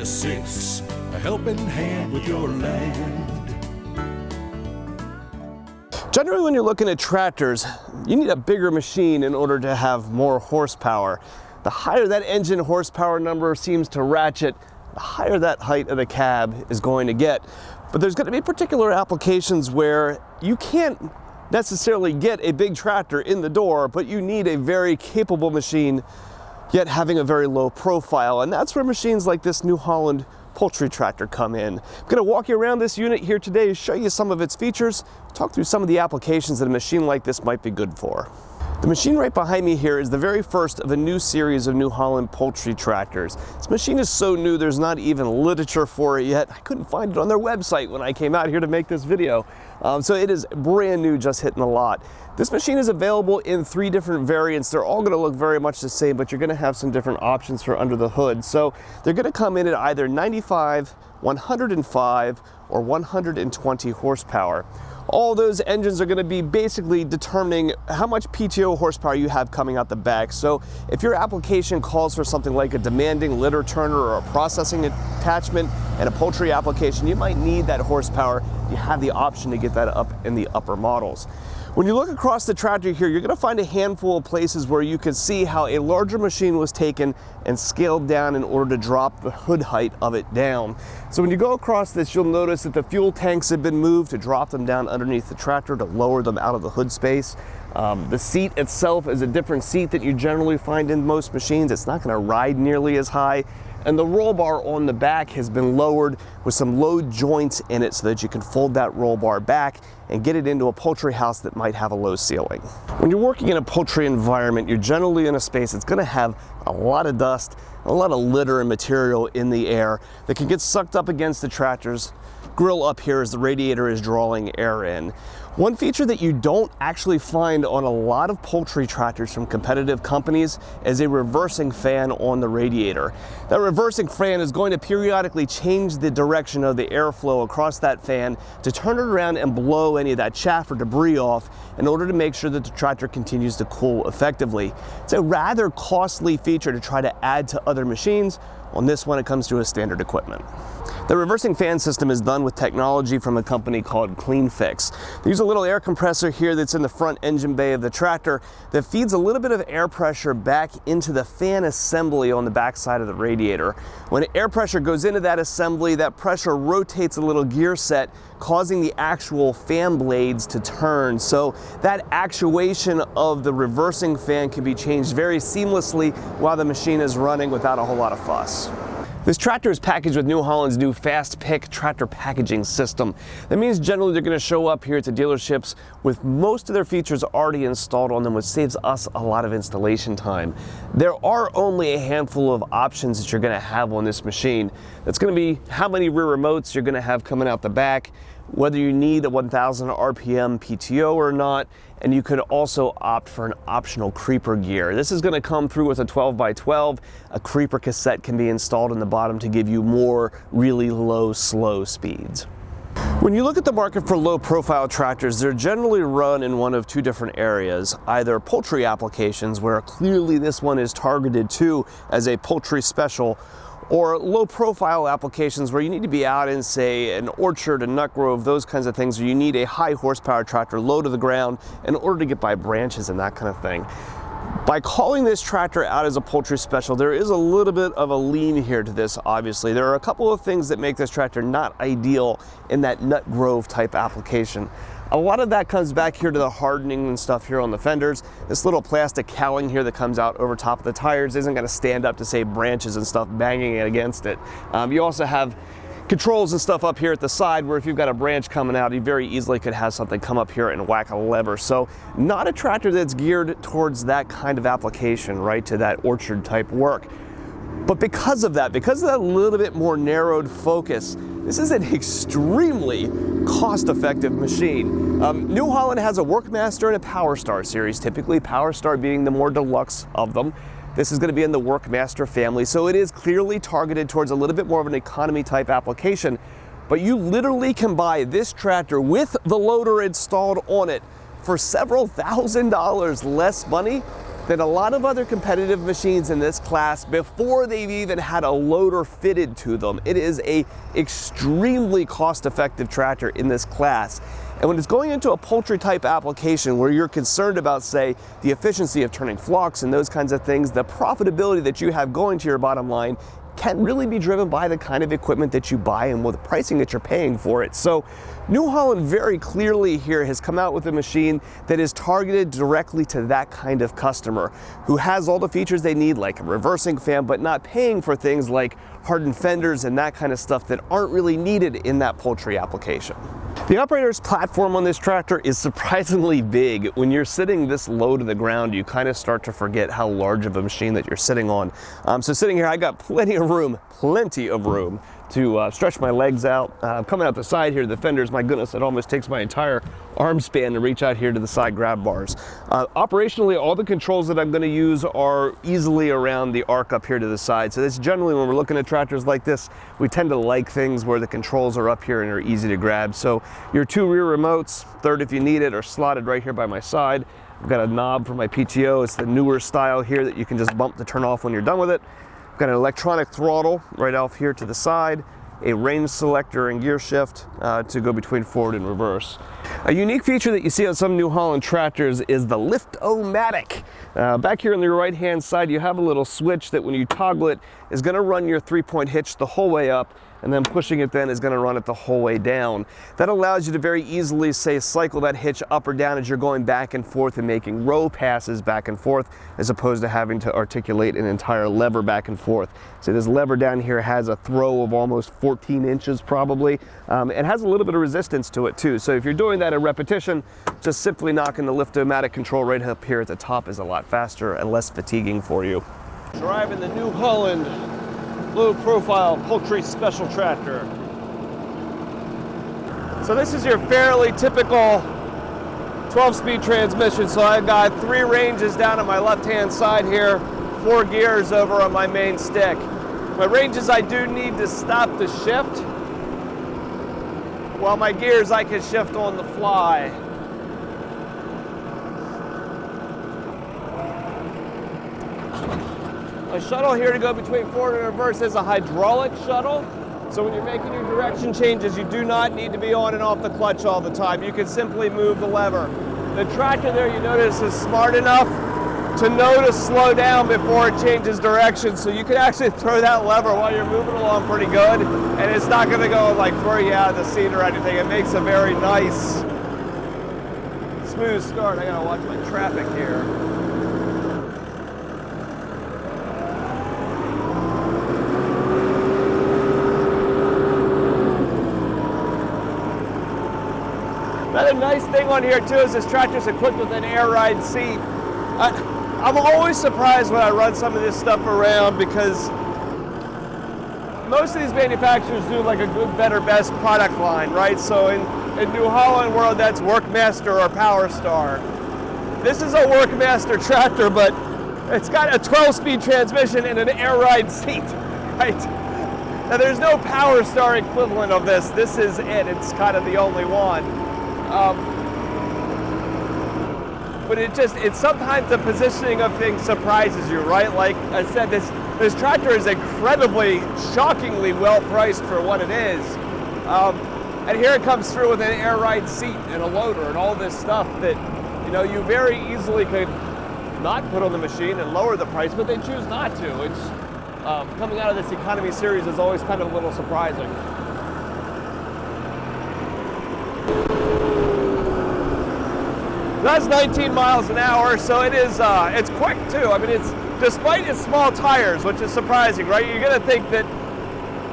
6, a helping hand with your land. Generally, when you're looking at tractors, you need a bigger machine in order to have more horsepower. The higher that engine horsepower number seems to ratchet, the higher that height of the cab is going to get. But there's going to be particular applications where you can't necessarily get a big tractor in the door, but you need a very capable machine, yet having a very low profile. And that's where machines like this New Holland Poultry tractor come in. I'm going to walk you around this unit here today, show you some of its features, talk through some of the applications that a machine like this might be good for. The machine right behind me here is the very first of a new series of New Holland Poultry tractors. This machine is so new there's not even literature for it yet. I couldn't find it on their website when I came out here to make this video. So it is brand new, just hitting the lot. This machine is available in 3 different variants. They're all going to look very much the same, but you're going to have some different options for under the hood. So they're going to come in at either 95, 105, or 120 horsepower. All those engines are going to be basically determining how much PTO horsepower you have coming out the back. So if your application calls for something like a demanding litter turner or a processing attachment and a poultry application, you might need that horsepower. You have the option to get that up in the upper models. When you look across the tractor here, you're going to find a handful of places where you can see how a larger machine was taken and scaled down in order to drop the hood height of it down. So when you go across this, you'll notice that the fuel tanks have been moved to drop them down underneath the tractor to lower them out of the hood space. The seat itself is a different seat that you generally find in most machines. It's not going to ride nearly as high. And the roll bar on the back has been lowered with some low joints in it so that you can fold that roll bar back and get it into a poultry house that might have a low ceiling. When you're working in a poultry environment, you're generally in a space that's going to have a lot of dust, a lot of litter and material in the air that can get sucked up against the tractor's grill up here as the radiator is drawing air in. One feature that you don't actually find on a lot of poultry tractors from competitive companies is a reversing fan on the radiator. That reversing fan is going to periodically change the direction of the airflow across that fan to turn it around and blow any of that chaff or debris off in order to make sure that the tractor continues to cool effectively. It's a rather costly feature to try to add to other machines. On this one, it comes to a standard equipment. The reversing fan system is done with technology from a company called CleanFix. They use a little air compressor here that's in the front engine bay of the tractor that feeds a little bit of air pressure back into the fan assembly on the back side of the radiator. When air pressure goes into that assembly, that pressure rotates a little gear set, causing the actual fan blades to turn. So that actuation of the reversing fan can be changed very seamlessly while the machine is running without a whole lot of fuss. This tractor is packaged with New Holland's new Fast Pick tractor packaging system. That means generally they're going to show up here at the dealerships with most of their features already installed on them, which saves us a lot of installation time. There are only a handful of options that you're going to have on this machine. That's going to be how many rear remotes you're going to have coming out the back, whether you need a 1000 RPM PTO or not, and you could also opt for an optional creeper gear. This is going to come through with a 12x12. A creeper cassette can be installed in the bottom to give you more really low, slow speeds. When you look at the market for low-profile tractors, they're generally run in one of 2 different areas, either poultry applications, where clearly this one is targeted to as a poultry special, or low-profile applications where you need to be out in, say, an orchard, a nut grove, those kinds of things, where you need a high-horsepower tractor low to the ground in order to get by branches and that kind of thing. By calling this tractor out as a poultry special, there is a little bit of a lean here to this, obviously. There are a couple of things that make this tractor not ideal in that nut grove type application. A lot of that comes back here to the hardening and stuff here on the fenders. This little plastic cowling here that comes out over top of the tires isn't going to stand up to, say, branches and stuff banging it against it. You also have controls and stuff up here at the side where if you've got a branch coming out, you very easily could have something come up here and whack a lever. So not a tractor that's geared towards that kind of application, right, to that orchard type work. But because of that little bit more narrowed focus, this is an extremely cost-effective machine. New Holland has a WorkMaster and a PowerStar series, typically PowerStar being the more deluxe of them. This is going to be in the WorkMaster family, so it is clearly targeted towards a little bit more of an economy type application. But you literally can buy this tractor with the loader installed on it for several $1,000s less money than a lot of other competitive machines in this class before they've even had a loader fitted to them. It is an extremely cost-effective tractor in this class. And when it's going into a poultry type application where you're concerned about, say, the efficiency of turning flocks and those kinds of things, the profitability that you have going to your bottom line can really be driven by the kind of equipment that you buy and with the pricing that you're paying for it. So New Holland very clearly here has come out with a machine that is targeted directly to that kind of customer who has all the features they need, like a reversing fan, but not paying for things like hardened fenders and that kind of stuff that aren't really needed in that poultry application. The operator's platform on this tractor is surprisingly big. When you're sitting this low to the ground, you kind of start to forget how large of a machine that you're sitting on. So sitting here, I got plenty of room to stretch my legs out. Coming out the side here, the fenders, my goodness, it almost takes my entire arm span to reach out here to the side grab bars. Operationally, all the controls that I'm going to use are easily around the arc up here to the side. So that's generally when we're looking at tractors like this, we tend to like things where the controls are up here and are easy to grab. So your 2 rear remotes, third if you need it, are slotted right here by my side. I've got a knob for my PTO. It's the newer style here that you can just bump to turn off when you're done with it. Got an electronic throttle right off here to the side, a range selector and gear shift to go between forward and reverse. A unique feature that you see on some New Holland tractors is the Lift-O-Matic. Back here on the right hand side, you have a little switch that when you toggle it is going to run your 3-point hitch the whole way up, and then pushing it then is going to run it the whole way down. That allows you to very easily, say, cycle that hitch up or down as you're going back and forth and making row passes back and forth, as opposed to having to articulate an entire lever back and forth. So this lever down here has a throw of almost 14 inches probably. It has a little bit of resistance to it too. So if you're doing that at repetition, just simply knocking the Lift-O-Matic control right up here at the top is a lot faster and less fatiguing for you. Driving the New Holland low profile poultry special tractor. So this is your fairly typical 12-speed transmission. So I've got 3 ranges down on my left hand side here, 4 gears over on my main stick. My ranges I do need to stop the shift, while my gears I can shift on the fly. A shuttle here to go between forward and reverse is a hydraulic shuttle. So when you're making your direction changes, you do not need to be on and off the clutch all the time. You can simply move the lever. The tractor there, you notice, is smart enough to know to slow down before it changes direction. So you can actually throw that lever while you're moving along pretty good, and it's not going to go like throw you out of the seat or anything. It makes a very nice, smooth start. I gotta watch my traffic here. Another nice thing on here too is this tractor's equipped with an air ride seat. I'm always surprised when I run some of this stuff around because most of these manufacturers do like a good, better, best product line, right? So in New Holland world, that's WorkMaster or PowerStar. This is a WorkMaster tractor, but it's got a 12-speed transmission and an air ride seat, right? Now there's no PowerStar equivalent of this. This is it. It's kind of the only one. But it's sometimes the positioning of things surprises you, right? Like I said, this tractor is incredibly, shockingly well priced for what it is. And here it comes through with an air ride seat and a loader and all this stuff that, you know, you very easily could not put on the machine and lower the price, but they choose not to. It's coming out of this economy series is always kind of a little surprising. That's 19 miles an hour, so it is, it's quick too. I mean, it's, despite its small tires, which is surprising, right? You're gonna think that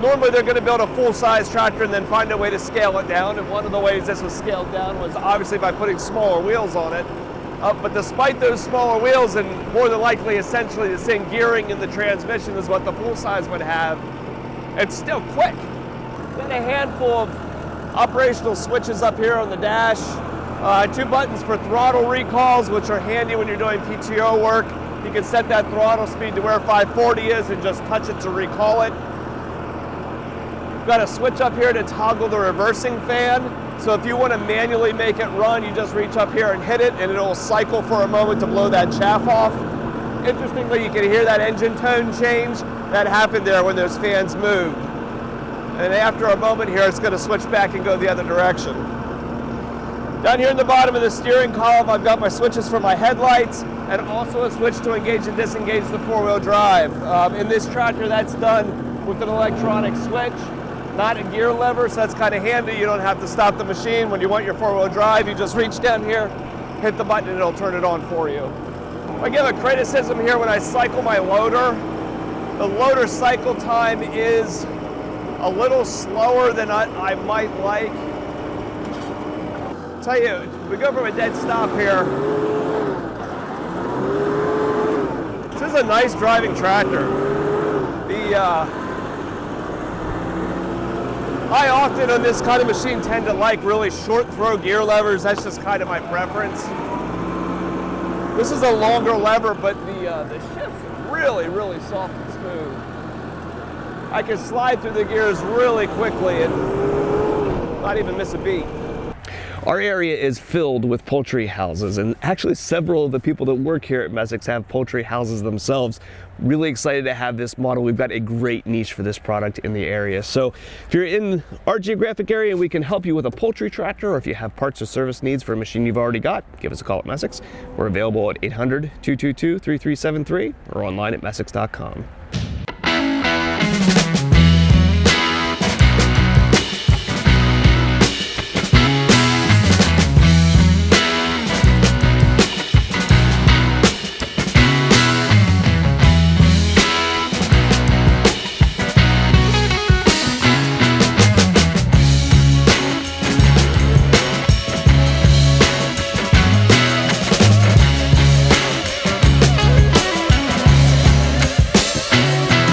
normally they're gonna build a full-size tractor and then find a way to scale it down, and one of the ways this was scaled down was obviously by putting smaller wheels on it. But despite those smaller wheels and more than likely essentially the same gearing in the transmission as what the full-size would have, it's still quick. Then a handful of operational switches up here on the dash. 2 buttons for throttle recalls, which are handy when you're doing PTO work. You can set that throttle speed to where 540 is and just touch it to recall it. You've got a switch up here to toggle the reversing fan. So if you want to manually make it run, you just reach up here and hit it, and it'll cycle for a moment to blow that chaff off. Interestingly, you can hear that engine tone change. That happened there when those fans moved. And after a moment here, it's going to switch back and go the other direction. Down here in the bottom of the steering column, I've got my switches for my headlights and also a switch to engage and disengage the four-wheel drive. In this tractor, that's done with an electronic switch, not a gear lever, so that's kind of handy. You don't have to stop the machine. When you want your four-wheel drive, you just reach down here, hit the button, and it'll turn it on for you. I give a criticism here when I cycle my loader. The loader cycle time is a little slower than I might like. I'll tell you, if we go from a dead stop here, this is a nice driving tractor. I often on this kind of machine tend to like really short throw gear levers. That's just kind of my preference. This is a longer lever, but the shift's really, really soft and smooth. I can slide through the gears really quickly and not even miss a beat. Our area is filled with poultry houses, and actually several of the people that work here at Messick's have poultry houses themselves. Really excited to have this model. We've got a great niche for this product in the area. So if you're in our geographic area and we can help you with a poultry tractor, or if you have parts or service needs for a machine you've already got, give us a call at Messick's. We're available at 800-222-3373 or online at messicks.com.